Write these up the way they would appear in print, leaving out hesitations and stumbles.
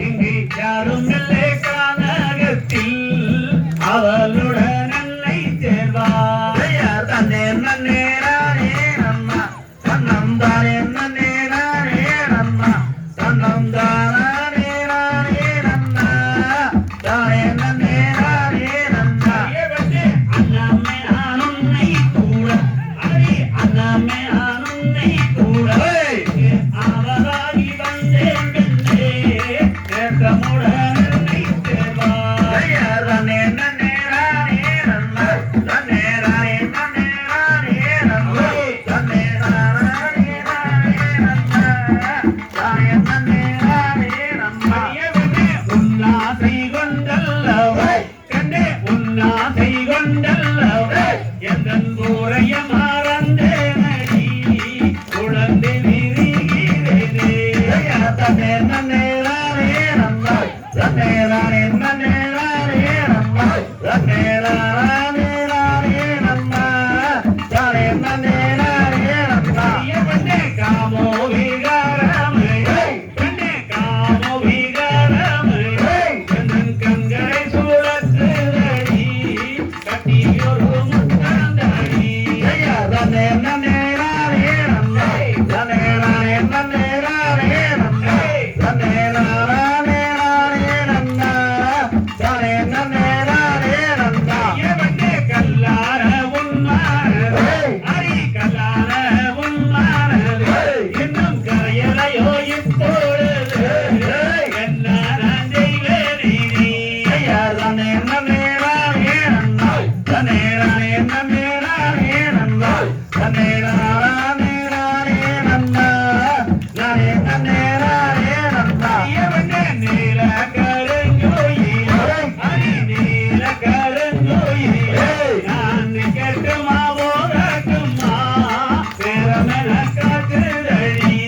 இங்கு யாரும் இல்லை கானகத்தில் அவளுடன் என்னை சேர்வார் தன்னே நன்னே நானே நன்னா தன்னம் தானே நன்னே நானே நன்னா தன்னம் தானே நானே நன்னா தானே நன்னே நானே நன்னா அண்ணாமே ஆனுன்னை கூட அடி அண்ணாமே ஆனுன்னை கூட அவராகி வந்தேன் பெண்ணே நேர்த்தமுடன் என்னை சேர்வார் தன்னே நன்னே நானே நன்னா தன்னே நானே நன்னே நானே நன்னா தன்னே நானே நானே நன்னா தானே நன்னே நானே நன்னா உன்னாசை கொண்டல்லவை கண்டே உன்னாசை கொண்டல்லவை எந்தன் ஊரைய மறந்தேனடி குழந்தை விரிகிறேனே தன்னே நன்னே நானே நன்னா தன்னே நானே நன்னே நானே நன்னா தன்னே நானே நானே நன்னா தானே நன்னே நானே நன்னா கண்டே காமோ விகாரமே கண்டே காமோ விகாரமே எந்தன் கண்களை சூழத்துதடி கட்டியொரு முத்தந்தடி தன்னே நன்னே நானே நன்னா தன்னே நானே நன்னே நானே நன்னா தன்னே நானே நானே நன்னா தானே நன்னே நானே நன்னா கல்லார உன்மானது அடி கல்லார உன்மானது இன்னும் கரையலையோ இப்பொழுது என்ன நான் செய்வேனே தன்னே நன்னே நானே நன்னா தன்னே நானே நன்னே நானே நன்னா தன்னே நானே நானே நன்னா நானே நன்னே நானே நன்னா நீல கருங்கோயிலே அடி நீல கருங்கோயிலே நான் கேட்டுமா போகட்டுமா பேரமென காத்துதடி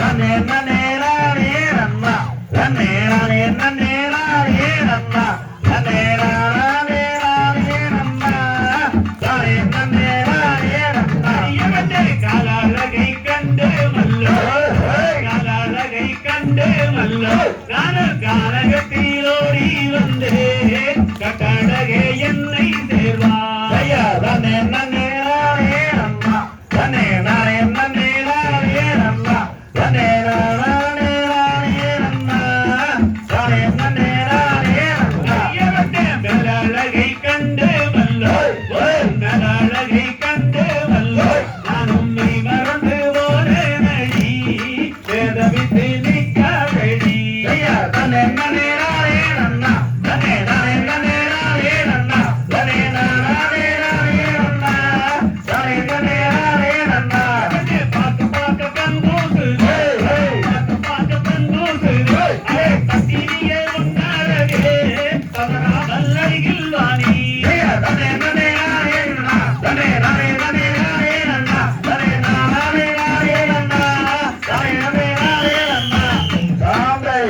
தன்னே நன்னே நானே நன்னா தன்னே நானே நன்னே நானே நன்னா தன்னே நானே நானே நன்னா தானே நன்னே நானே நன்னா காலழகை கண்டு மல்லோ காலழகை கண்டு மல்லோ நான் கானகத்தில் ஓடி வந்தேன் கட்டழகே என்னை சேர்வார் தன்னே நன்னே நானே நன்னா தன்னே நானே நன்னே நானே நன்னா தன்னே நானே நானே நன்னா தானே நன்னே நானே நன்னா மேலழகை கண்டு மல்லோ மேலழகை கண்டு மல்லோ நான் உன்னை மறந்து போனேனடி வேதவித்து நிற்கவெடி தன்னே நன்னே நானே நன்னா தன்னே நானே நன்னே நானே நன்னா தன்னே நானே நானே நன்னா தானே நன்னே நானே நன்னா பார்க்க பார்க்க கண்கூசுது பார்க்க பார்க்க கண்கூசுது அடே கத்திரியே உன்னழகே பதறாமல் அருகில் வாணி தன்னே நன்னே நானே நன்னா தன்னே நானே நன்னே நானே நன்னா தன்னே நானே நானே நன்னா தானே நன்னே நானே நன்னா தாம்பை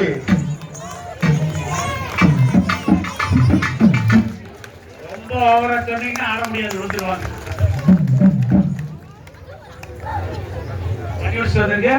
ரொம்ப ஓவரா சொன்னீங்கன்னா ஆட முடியாது வந்துருவாங்க. அடி வச்சு வந்துருங்க.